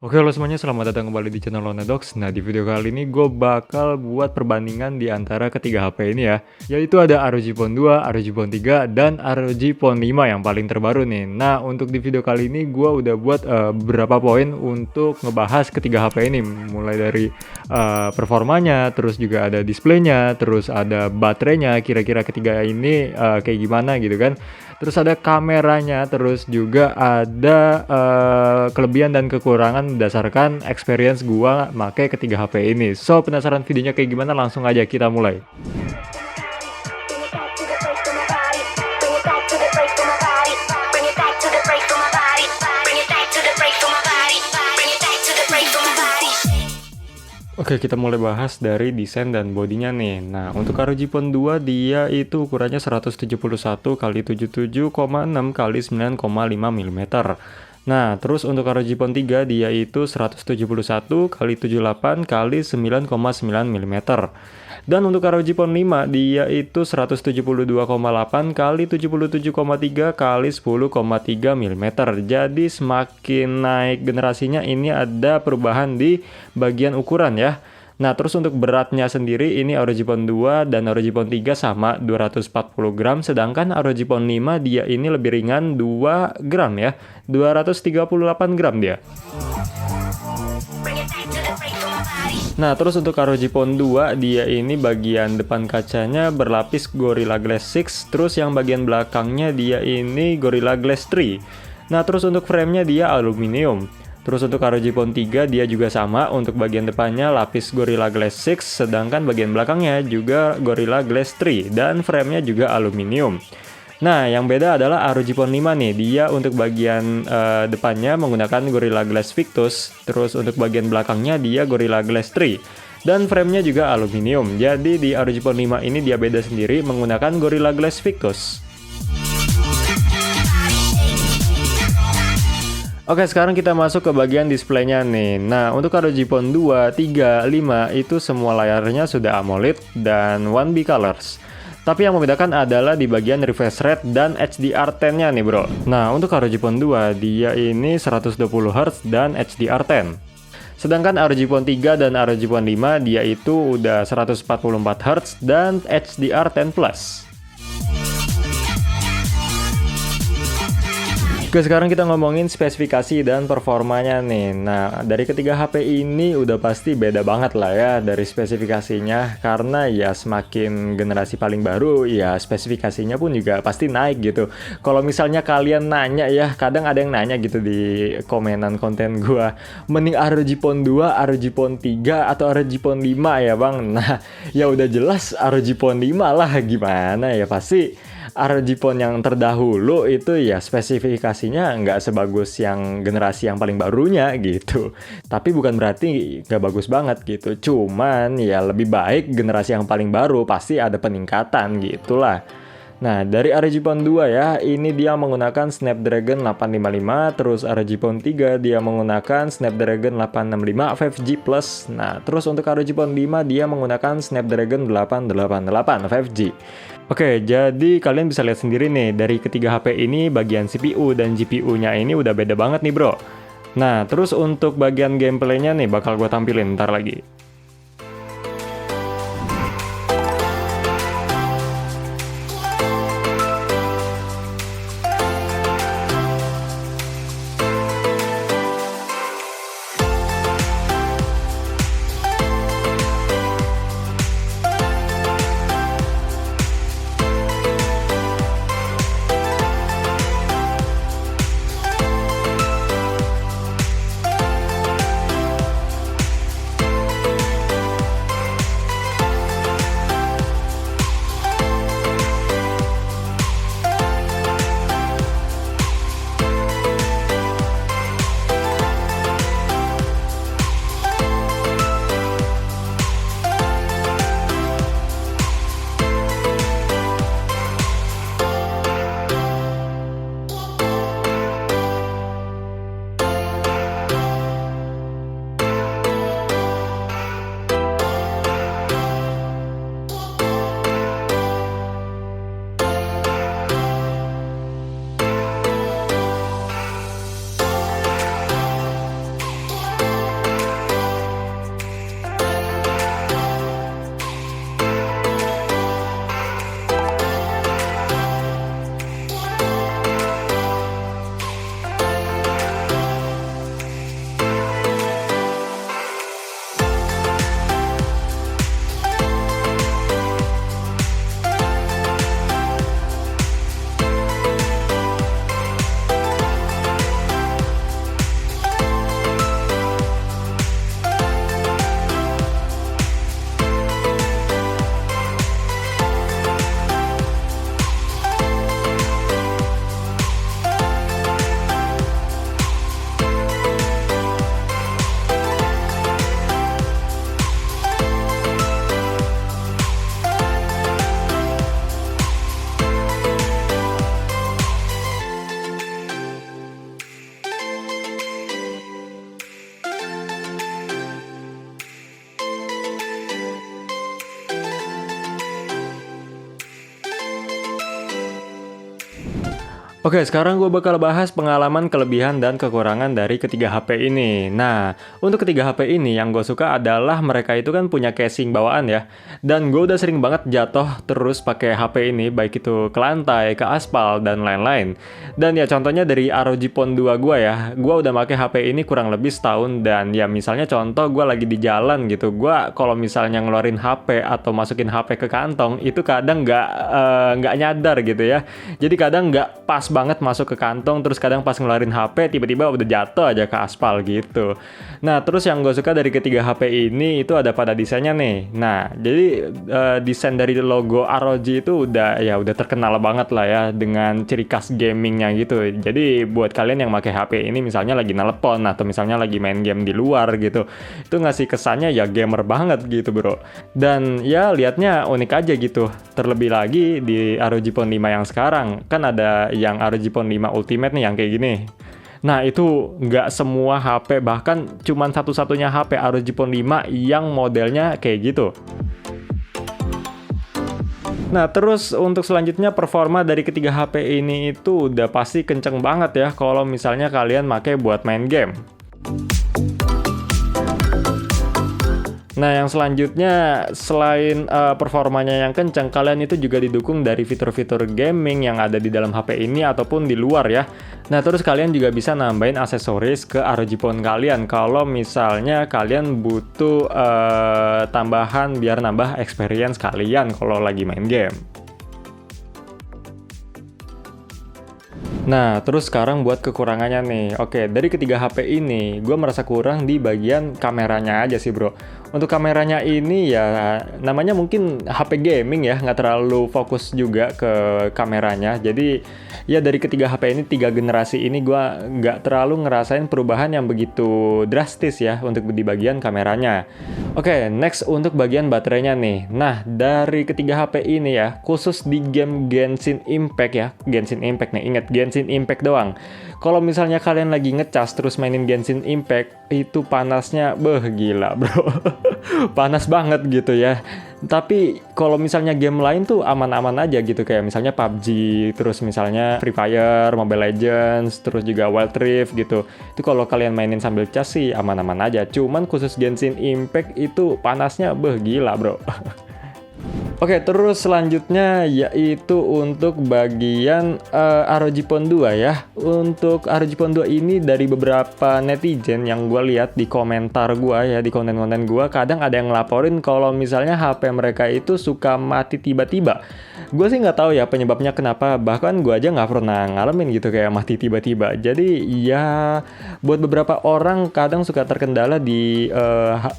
Oke, halo semuanya, selamat datang kembali di channel Lonedox. Nah, di video kali ini gue bakal buat perbandingan di antara ketiga HP ini ya, yaitu ada ROG Phone 2, ROG Phone 3, dan ROG Phone 5 yang paling terbaru nih. Nah, untuk di video kali ini gue udah buat beberapa poin untuk ngebahas ketiga HP ini, mulai dari performanya, terus juga ada displaynya, terus ada baterainya, kira-kira ketiga ini kayak gimana gitu kan. Terus ada kameranya, terus juga ada kelebihan dan kekurangan berdasarkan experience gua make ketiga HP ini. So, penasaran videonya kayak gimana? Langsung aja kita mulai. Oke, kita mulai bahas dari desain dan bodinya nih. Nah, untuk ROG Phone 2 dia itu ukurannya 171 kali 77,6 kali 9,5 mm. Nah, terus untuk ROG Phone 3 dia itu 171 kali 78 kali 9,9 mm. Dan untuk ROG Phone 5 dia itu 172,8 kali 77,3 kali 10,3 mm. Jadi semakin naik generasinya ini ada perubahan di bagian ukuran ya. Nah, terus untuk beratnya sendiri ini ROG Phone 2 dan ROG Phone 3 sama 240 gram, sedangkan ROG Phone 5 dia ini lebih ringan 2 gram ya, 238 gram dia. Nah, terus untuk ROG Phone 2 dia ini bagian depan kacanya berlapis Gorilla Glass 6, terus yang bagian belakangnya dia ini Gorilla Glass 3. Nah, terus untuk framenya dia aluminium. Terus untuk ROG Phone 3 dia juga sama, untuk bagian depannya lapis Gorilla Glass 6, sedangkan bagian belakangnya juga Gorilla Glass 3 dan framenya juga aluminium. Nah, yang beda adalah ROG Phone 5 nih, dia untuk bagian depannya menggunakan Gorilla Glass Victus, terus untuk bagian belakangnya dia Gorilla Glass 3, dan framenya juga aluminium. Jadi di ROG Phone 5 ini dia beda sendiri menggunakan Gorilla Glass Victus. Oke, sekarang kita masuk ke bagian displaynya nih. Nah, untuk ROG Phone 2, 3, 5 itu semua layarnya sudah AMOLED dan 1B colors. Tapi yang membedakan adalah di bagian refresh rate dan HDR10-nya nih bro. Nah, untuk ROG Phone 2 dia ini 120Hz dan HDR10. Sedangkan ROG Phone 3 dan ROG Phone 5 dia itu udah 144Hz dan HDR10+. Oke, sekarang kita ngomongin spesifikasi dan performanya nih. Nah, dari ketiga HP ini udah pasti beda banget lah ya dari spesifikasinya. Karena ya semakin generasi paling baru, ya spesifikasinya pun juga pasti naik gitu. Kalau misalnya kalian nanya ya, kadang ada yang nanya gitu di komenan konten gua, mending ROG Phone 2, ROG Phone 3, atau ROG Phone 5 ya bang? Nah, ya udah jelas ROG Phone 5 lah, gimana ya, pasti ROG Phone yang terdahulu itu ya spesifikasinya nggak sebagus yang generasi yang paling barunya gitu. Tapi bukan berarti nggak bagus banget gitu. Cuman ya lebih baik generasi yang paling baru, pasti ada peningkatan gitulah. Nah, dari ROG Phone 2 ya, ini dia menggunakan Snapdragon 855, terus ROG Phone 3 dia menggunakan Snapdragon 865 5G Plus. Nah, terus untuk ROG Phone 5 dia menggunakan Snapdragon 888 5G. Oke, jadi kalian bisa lihat sendiri nih, dari ketiga HP ini bagian CPU dan GPU-nya ini udah beda banget nih bro. Nah, terus untuk bagian gameplaynya nih bakal gue tampilin ntar lagi. Oke, sekarang gue bakal bahas pengalaman kelebihan dan kekurangan dari ketiga HP ini. Nah, untuk ketiga HP ini yang gue suka adalah mereka itu kan punya casing bawaan ya. Dan gue udah sering banget jatuh terus pakai HP ini, baik itu ke lantai, ke aspal, dan lain-lain. Dan ya contohnya dari ROG Phone 2 gue ya, gue udah pakai HP ini kurang lebih setahun. Dan ya misalnya contoh gue lagi di jalan gitu, gue kalau misalnya ngeluarin HP atau masukin HP ke kantong, itu kadang nggak nyadar gitu ya. Jadi kadang nggak pas banget masuk ke kantong, terus kadang pas ngeluarin HP tiba-tiba udah jatuh aja ke aspal gitu. Nah, terus yang gue suka dari ketiga HP ini itu ada pada desainnya nih. Nah, jadi desain dari logo ROG itu udah terkenal banget lah ya dengan ciri khas gamingnya gitu. Jadi buat kalian yang pakai HP ini misalnya lagi nelpon atau misalnya lagi main game di luar gitu, itu ngasih kesannya ya gamer banget gitu bro. Dan ya liatnya unik aja gitu. Terlebih lagi di ROG Phone 5 yang sekarang kan ada yang ROG Phone 5 Ultimate nih yang kayak gini. Nah itu nggak semua HP, bahkan cuman satu-satunya HP ROG Phone 5 yang modelnya kayak gitu. Nah terus untuk selanjutnya performa dari ketiga HP ini itu udah pasti kenceng banget ya kalau misalnya kalian pakai buat main game. Nah, yang selanjutnya selain performanya yang kencang, kalian itu juga didukung dari fitur-fitur gaming yang ada di dalam HP ini ataupun di luar ya. Nah, terus kalian juga bisa nambahin aksesoris ke ROG Phone kalian kalau misalnya kalian butuh tambahan biar nambah experience kalian kalau lagi main game. Nah, terus sekarang buat kekurangannya nih. Oke, dari ketiga HP ini, gue merasa kurang di bagian kameranya aja sih, bro. Untuk kameranya ini ya, namanya mungkin HP gaming ya, nggak terlalu fokus juga ke kameranya. Jadi, ya dari ketiga HP ini, 3 generasi ini gue nggak terlalu ngerasain perubahan yang begitu drastis ya untuk di bagian kameranya. Oke, next untuk bagian baterainya nih. Nah, dari ketiga HP ini ya, khusus di game Genshin Impact ya, Genshin Impact nih, ingat Genshin Impact doang. Kalau misalnya kalian lagi ngecas terus mainin Genshin Impact, itu panasnya gila bro. Panas banget gitu ya. Tapi kalau misalnya game lain tuh aman-aman aja gitu, kayak misalnya PUBG, terus misalnya Free Fire, Mobile Legends, terus juga Wild Rift gitu. Itu kalau kalian mainin sambil cas sih aman-aman aja. Cuman khusus Genshin Impact itu panasnya gila bro. Oke, terus selanjutnya yaitu untuk bagian ROG Phone 2 ya. Untuk ROG Phone 2 ini dari beberapa netizen yang gue lihat di komentar gue ya, di konten-konten gue, kadang ada yang ngelaporin kalau misalnya HP mereka itu suka mati tiba-tiba. Gue sih nggak tahu ya penyebabnya kenapa, bahkan gue aja nggak pernah ngalamin gitu kayak mati tiba-tiba. Jadi ya buat beberapa orang kadang suka terkendala di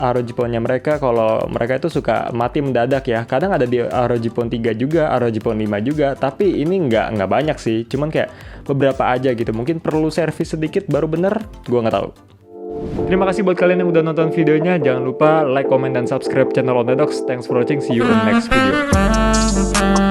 ROG Phone-nya mereka kalau mereka itu suka mati mendadak ya. Kadang ada di ROG Phone 3 juga, ROG Phone 5 juga, tapi ini nggak banyak sih, cuman kayak beberapa aja gitu, mungkin perlu servis sedikit baru bener, gue nggak tahu. Terima kasih buat kalian yang udah nonton videonya, jangan lupa like, comment, dan subscribe channel Ondadox. Thanks for watching, see you on next video.